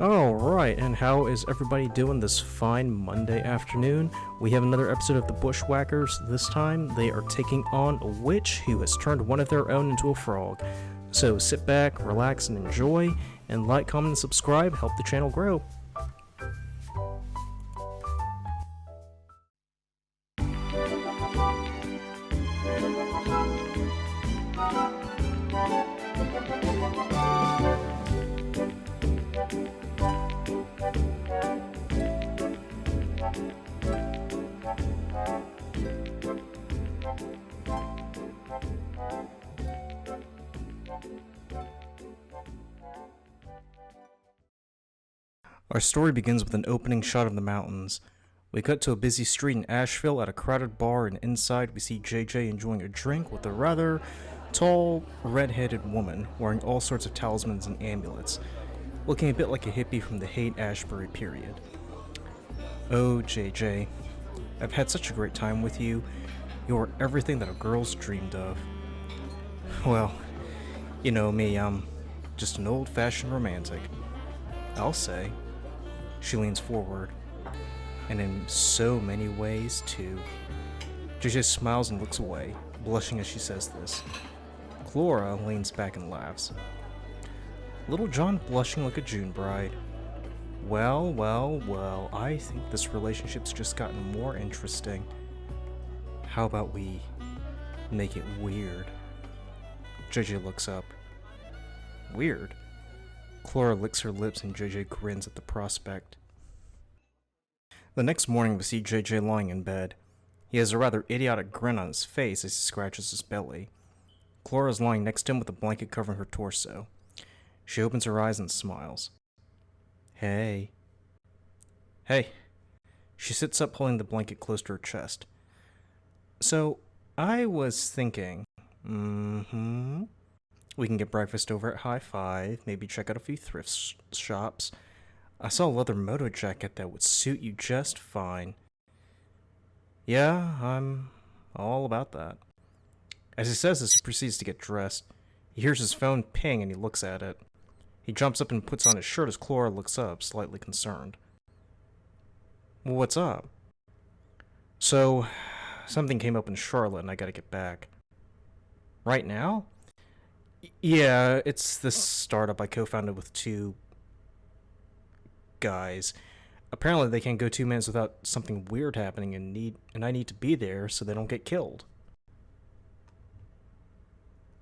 Alright, and how is everybody doing this fine Monday afternoon? We have another episode of the Bushwackers. This time, they are taking on a witch who has turned one of their own into a frog. So sit back, relax, and enjoy, and like, comment, and subscribe, help the channel grow. Our story begins with an opening shot of the mountains. We cut to a busy street in Asheville at a crowded bar, and inside we see JJ enjoying a drink with a rather tall, red-headed woman wearing all sorts of talismans and amulets, looking a bit like a hippie from the Haight-Ashbury period. Oh, JJ, I've had such a great time with you. You're everything that a girl's dreamed of. Well, you know me, I'm just an old-fashioned romantic, I'll say. She leans forward, and in so many ways, too. JJ smiles and looks away, blushing as she says this. Clara leans back and laughs. Little John blushing like a June bride. Well, I think this relationship's just gotten more interesting. How about we make it weird? JJ looks up. Weird? Clara licks her lips and JJ grins at the prospect. The next morning we see JJ lying in bed. He has a rather idiotic grin on his face as he scratches his belly. Clara is lying next to him with a blanket covering her torso. She opens her eyes and smiles. Hey. Hey. She sits up holding the blanket close to her chest. So, I was thinking, we can get breakfast over at High Five, maybe check out a few thrift shops. I saw a leather moto jacket that would suit you just fine. Yeah, I'm all about that. As he says this, he proceeds to get dressed. He hears his phone ping and he looks at it. He jumps up and puts on his shirt as Clara looks up, slightly concerned. Well, what's up? So, something came up in Charlotte and I gotta get back. Right now? Yeah, it's this startup I co-founded with two guys. Apparently they can't go 2 minutes without something weird happening and I need to be there so they don't get killed.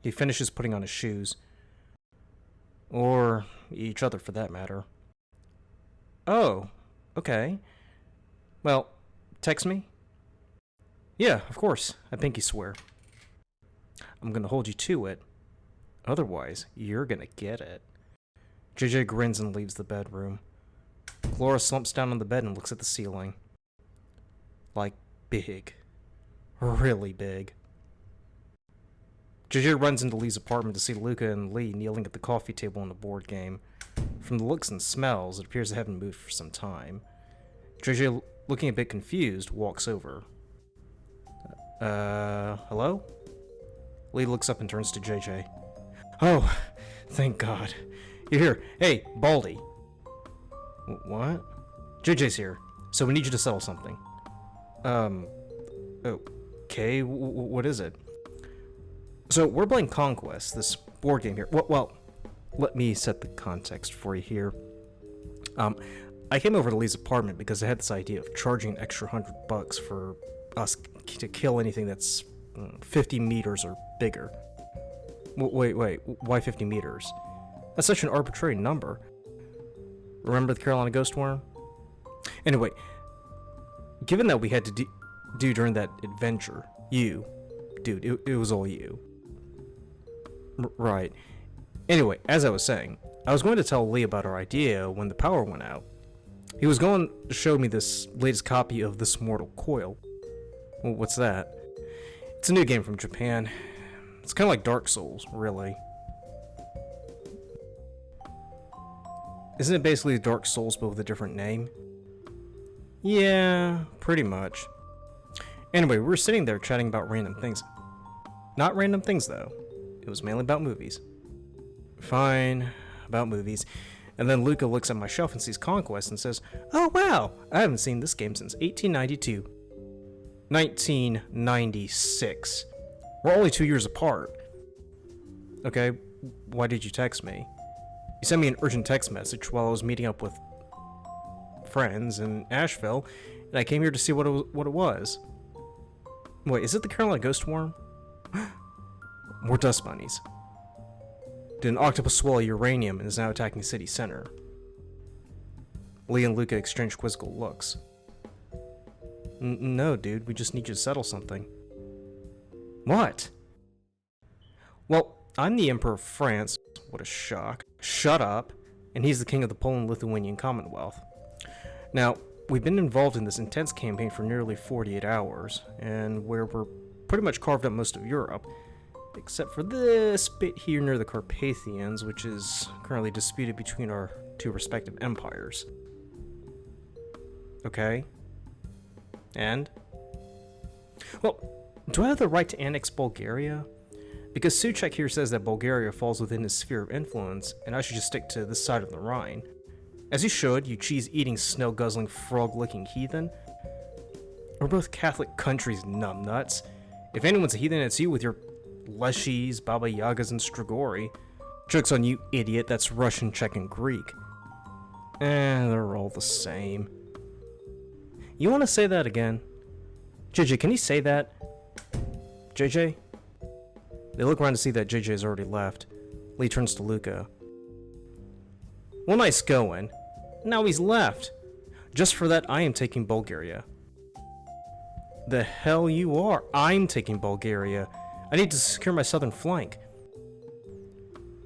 He finishes putting on his shoes. Or each other for that matter. Oh, okay. Well, text me? Yeah, of course, I pinky swear. I'm gonna hold you to it. Otherwise, you're gonna get it. JJ grins and leaves the bedroom. Clara slumps down on the bed and looks at the ceiling. Like, big. Really big. JJ runs into Lee's apartment to see Luka and Lee kneeling at the coffee table on a board game. From the looks and smells, it appears they haven't moved for some time. JJ, looking a bit confused, walks over. Hello? Lee looks up and turns to JJ. Oh, thank God. You're here. Hey, Baldy. What? JJ's here, so we need you to settle something. Okay, what is it? So, we're playing Conquest, this board game here. Well, let me set the context for you here. I came over to Lee's apartment because I had this idea of charging an extra $100 for us to kill anything that's 50 meters or bigger. Wait, why 50 meters? That's such an arbitrary number. Remember the Carolina Ghost Worm? Anyway, given that we had to do during that adventure, dude, it was all you. Right. Anyway, as I was saying, I was going to tell Lee about our idea when the power went out. He was going to show me this latest copy of This Mortal Coil. Well, what's that? It's a new game from Japan. It's kind of like Dark Souls, really. Isn't it basically Dark Souls but with a different name? Yeah, pretty much. Anyway, we were sitting there chatting about random things. Not random things, though. It was mainly about movies. Fine, about movies. And then Luka looks at my shelf and sees Conquest and says, "Oh wow, I haven't seen this game since 1892. 1996. We're only 2 years apart." Okay, why did you text me? You sent me an urgent text message while I was meeting up with friends in Asheville, and I came here to see what it was. Wait, is it the Carolina Ghost Worm? More dust bunnies. Did an octopus swallow uranium and is now attacking city center? Lee and Luka exchange quizzical looks. No, dude, we just need you to settle something. What? Well, I'm the Emperor of France. What a shock. Shut up. And he's the king of the Poland-Lithuanian Commonwealth. Now, we've been involved in this intense campaign for nearly 48 hours, and where we're pretty much carved up most of Europe, except for this bit here near the Carpathians, which is currently disputed between our two respective empires. Okay. And? Well, do I have the right to annex Bulgaria? Because Suchek here says that Bulgaria falls within his sphere of influence, and I should just stick to this side of the Rhine. As you should, you cheese-eating, snail-guzzling, frog-licking heathen. We're both Catholic countries, numbnuts. If anyone's a heathen, it's you with your Leshies, Baba Yagas, and Strigoi. Joke's on you, idiot, that's Russian, Czech, and Greek. They're all the same. You want to say that again? JJ, can you say that? JJ? They look around to see that JJ has already left. Lee turns to Luka. Well, nice going. Now he's left. Just for that, I am taking Bulgaria. The hell you are. I'm taking Bulgaria. I need to secure my southern flank.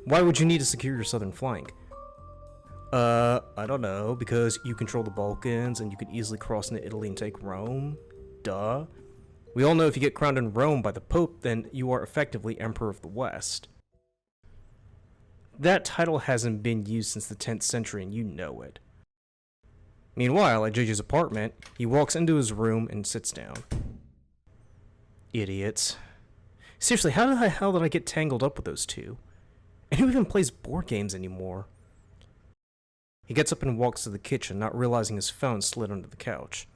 Why would you need to secure your southern flank? I don't know, because you control the Balkans and you could easily cross into Italy and take Rome. Duh. We all know if you get crowned in Rome by the Pope, then you are effectively Emperor of the West. That title hasn't been used since the 10th century and you know it. Meanwhile, at JJ's apartment, he walks into his room and sits down. Idiots. Seriously, how the hell did I get tangled up with those two? And who even plays board games anymore? He gets up and walks to the kitchen, not realizing his phone slid under the couch.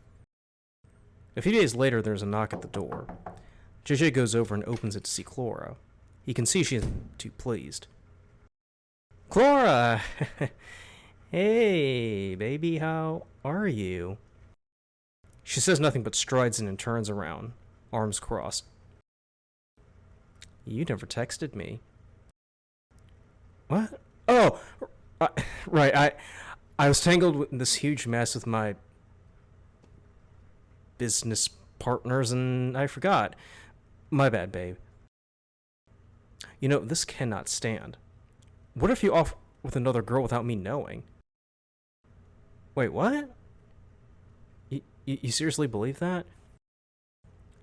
A few days later, there's a knock at the door. JJ goes over and opens it to see Clara. He can see she isn't too pleased. Clara! Hey, baby, how are you? She says nothing but strides in and turns around, arms crossed. You never texted me. What? Oh! Right, I was tangled in this huge mess with my business partners and I forgot. My bad, babe. You know, this cannot stand. What if you off with another girl without me knowing? Wait, what? You seriously believe that?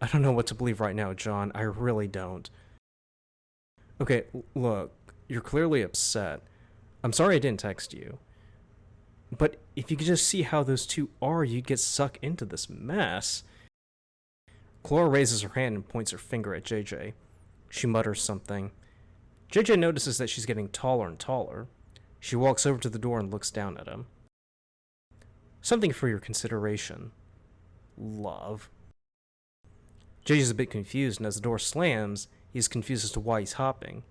I don't know what to believe right now, John. I really don't. Okay, look, you're clearly upset. I'm sorry I didn't text you. But if you could just see how those two are, you'd get sucked into this mess. Clara raises her hand and points her finger at JJ. She mutters something. JJ notices that she's getting taller and taller. She walks over to the door and looks down at him. Something for your consideration. Love. JJ's a bit confused, and as the door slams, he's confused as to why he's hopping.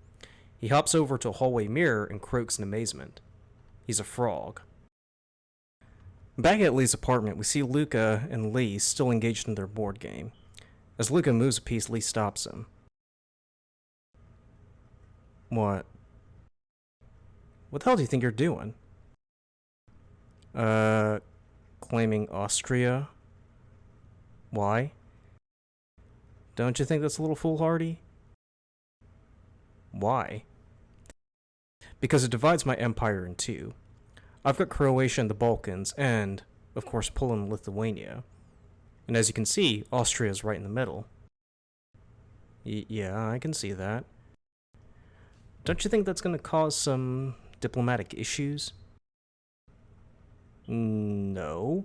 He hops over to a hallway mirror and croaks in amazement. He's a frog. Back at Lee's apartment, we see Luka and Lee still engaged in their board game. As Luka moves a piece, Lee stops him. What? What the hell do you think you're doing? Claiming Austria? Why? Don't you think that's a little foolhardy? Why? Because it divides my empire in two. I've got Croatia and the Balkans, and, of course, Poland and Lithuania. And as you can see, Austria is right in the middle. Yeah, I can see that. Don't you think that's going to cause some diplomatic issues? No.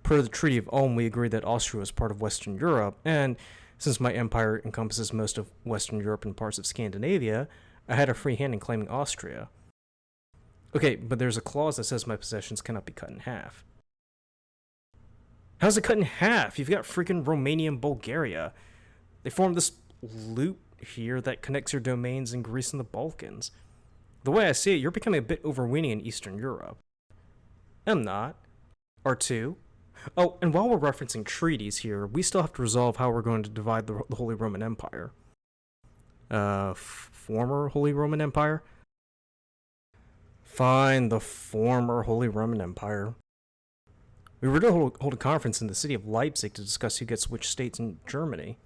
Per the Treaty of Ulm, we agreed that Austria was part of Western Europe, and since my empire encompasses most of Western Europe and parts of Scandinavia, I had a free hand in claiming Austria. Okay, but there's a clause that says my possessions cannot be cut in half. How's it cut in half? You've got freaking Romania and Bulgaria. They form this loop here that connects your domains in Greece and the Balkans. The way I see it, you're becoming a bit overweening in Eastern Europe. I'm not. R2. Oh, and while we're referencing treaties here, we still have to resolve how we're going to divide the Holy Roman Empire. Former Holy Roman Empire? Fine, the former Holy Roman Empire. We were to hold a conference in the city of Leipzig to discuss who gets which states in Germany.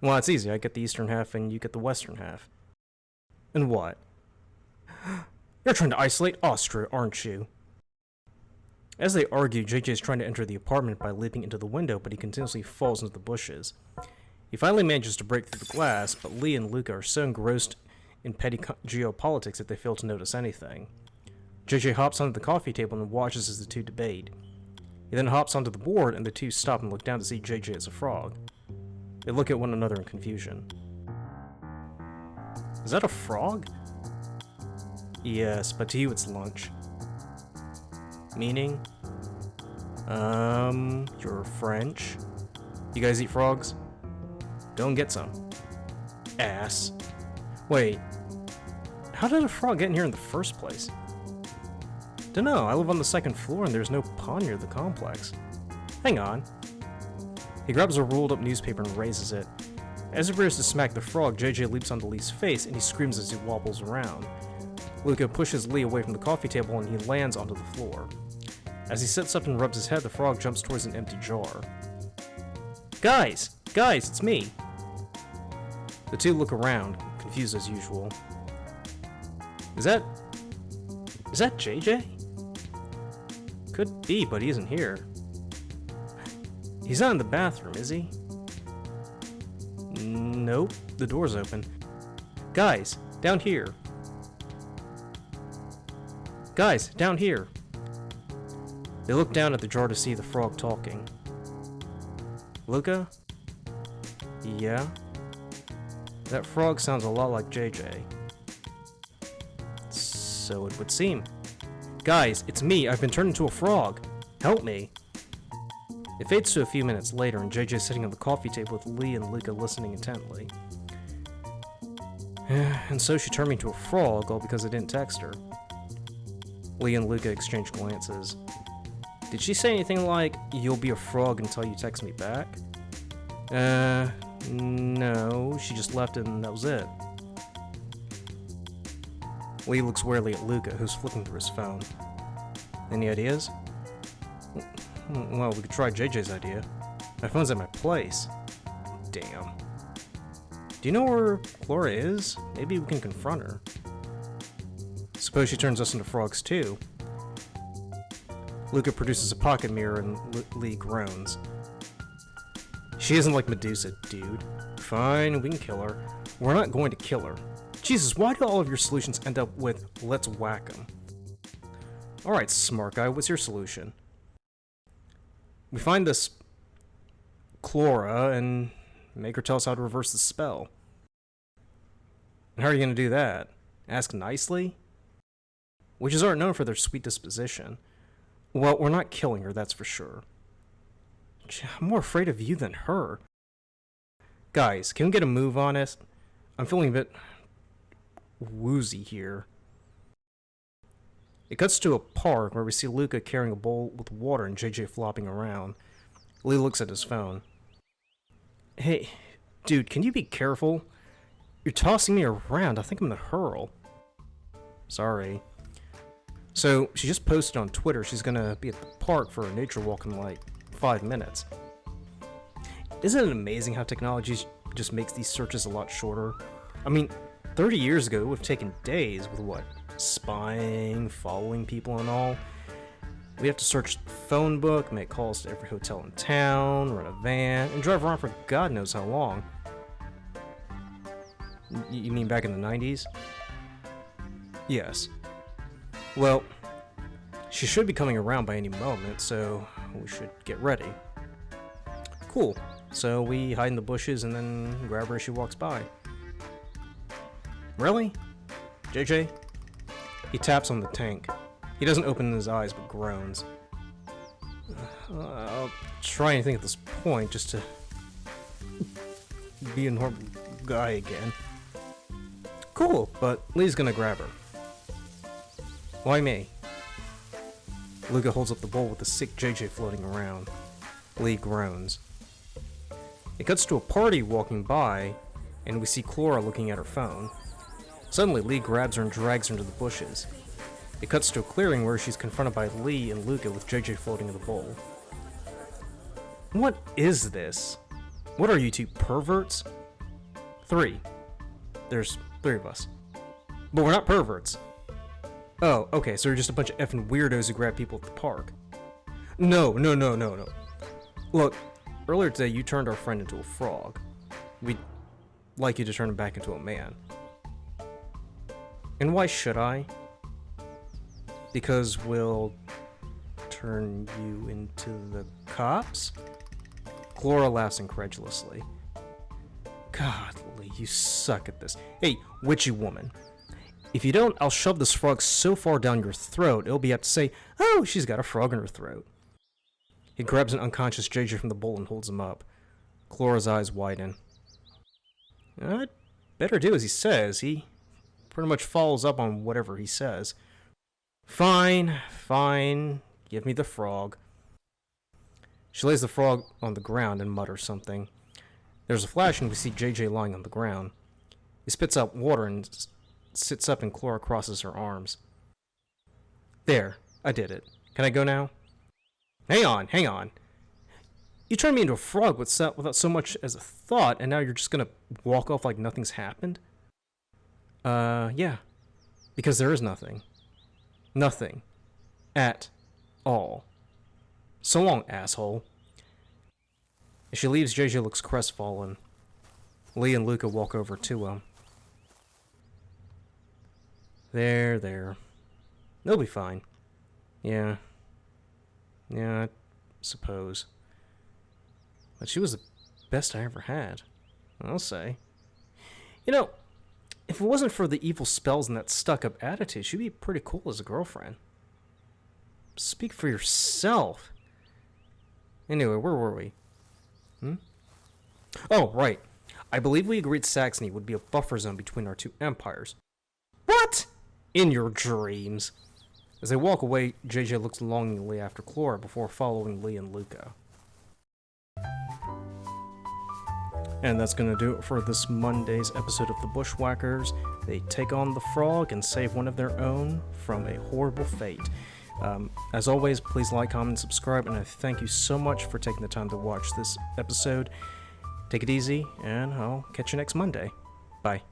Well, it's easy. I get the eastern half and you get the western half. And what? You're trying to isolate Austria, aren't you? As they argue, JJ is trying to enter the apartment by leaping into the window, but he continuously falls into the bushes. He finally manages to break through the glass, but Lee and Luka are so engrossed in petty geopolitics that they fail to notice anything. JJ hops onto the coffee table and watches as the two debate. He then hops onto the board, and the two stop and look down to see JJ as a frog. They look at one another in confusion. Is that a frog? Yes, but to you it's lunch. Meaning? You're French? You guys eat frogs? Go and get some. Ass. Wait, how did a frog get in here in the first place? Dunno, I live on the second floor and there's no pond near the complex. Hang on. He grabs a rolled up newspaper and raises it. As he prepares to smack the frog, JJ leaps onto Lee's face and he screams as he wobbles around. Luka pushes Lee away from the coffee table and he lands onto the floor. As he sits up and rubs his head, the frog jumps towards an empty jar. Guys! Guys, it's me! The two look around, confused as usual. Is that JJ? Could be, but he isn't here. He's not in the bathroom, is he? Nope, the door's open. Guys, down here. Guys, down here. They look down at the jar to see the frog talking. Luka? Yeah? That frog sounds a lot like JJ. So it would seem. Guys, it's me. I've been turned into a frog. Help me. It fades to a few minutes later, and JJ is sitting on the coffee table with Lee and Luka listening intently. And so she turned me into a frog, all because I didn't text her. Lee and Luka exchange glances. Did she say anything like, "You'll be a frog until you text me back"? No, she just left it and that was it. Lee looks warily at Luka, who's flipping through his phone. Any ideas? Well, we could try JJ's idea. My phone's at my place. Damn. Do you know where Clara is? Maybe we can confront her. Suppose she turns us into frogs too. Luka produces a pocket mirror and Lee groans. She isn't like Medusa, dude. Fine, we can kill her. We're not going to kill her. Jesus, why do all of your solutions end up with, "let's whack 'em"? Alright, smart guy, what's your solution? We find this Clara and make her tell us how to reverse the spell. And how are you going to do that? Ask nicely? Witches aren't known for their sweet disposition. Well, we're not killing her, that's for sure. I'm more afraid of you than her. Guys, can we get a move on it? I'm feeling a bit woozy here. It cuts to a park where we see Luka carrying a bowl with water and JJ flopping around. Lee looks at his phone. Hey, dude, can you be careful? You're tossing me around. I think I'm gonna hurl. Sorry. So, she just posted on Twitter she's gonna be at the park for a nature walk in like 5 minutes. Isn't it amazing how technology just makes these searches a lot shorter? I mean, 30 years ago it would have taken days with what? Spying, following people and all. We have to search the phone book, make calls to every hotel in town, rent a van, and drive around for God knows how long. You mean back in the 90s? Yes. Well, she should be coming around by any moment, so we should get ready. Cool. So we hide in the bushes and then grab her as she walks by. Really? JJ? He taps on the tank. He doesn't open his eyes, but groans. I'll try anything at this point, just to be a normal guy again. Cool, but Lee's gonna grab her. Why me? Luka holds up the bowl with the sick JJ floating around. Lee groans. It cuts to a party walking by, and we see Clara looking at her phone. Suddenly, Lee grabs her and drags her into the bushes. It cuts to a clearing where she's confronted by Lee and Luka with JJ floating in the bowl. What is this? What are you two, perverts? 3. There's 3 of us. But we're not perverts. Oh, okay, so you're just a bunch of effing weirdos who grab people at the park. No. Look, earlier today you turned our friend into a frog. We'd like you to turn him back into a man. And why should I? Because we'll turn you into the cops? Clara laughs incredulously. God, Lee, you suck at this. Hey, witchy woman. If you don't, I'll shove this frog so far down your throat, it'll be apt to say, oh, she's got a frog in her throat. He grabs an unconscious JJ from the bowl and holds him up. Clara's eyes widen. I'd better do as he says. He pretty much follows up on whatever he says. Fine. Give me the frog. She lays the frog on the ground and mutters something. There's a flash and we see JJ lying on the ground. He spits out water and sits up and Clara crosses her arms. There, I did it. Can I go now? Hang on. You turned me into a frog without so much as a thought, and now you're just gonna walk off like nothing's happened? Yeah. Because there is nothing. Nothing. At all. So long, asshole. As she leaves, JJ looks crestfallen. Lee and Luka walk over to him. There. They'll be fine. Yeah, I suppose. But she was the best I ever had, I'll say. You know, if it wasn't for the evil spells and that stuck-up attitude, she'd be pretty cool as a girlfriend. Speak for yourself. Anyway, where were we? Oh, right. I believe we agreed Saxony would be a buffer zone between our two empires. What? In your dreams. As they walk away, JJ looks longingly after Clara before following Lee and Luka. And that's going to do it for this Monday's episode of the Bushwackers. They take on the frog and save one of their own from a horrible fate. As always, please like, comment, and subscribe, and I thank you so much for taking the time to watch this episode. Take it easy, and I'll catch you next Monday. Bye.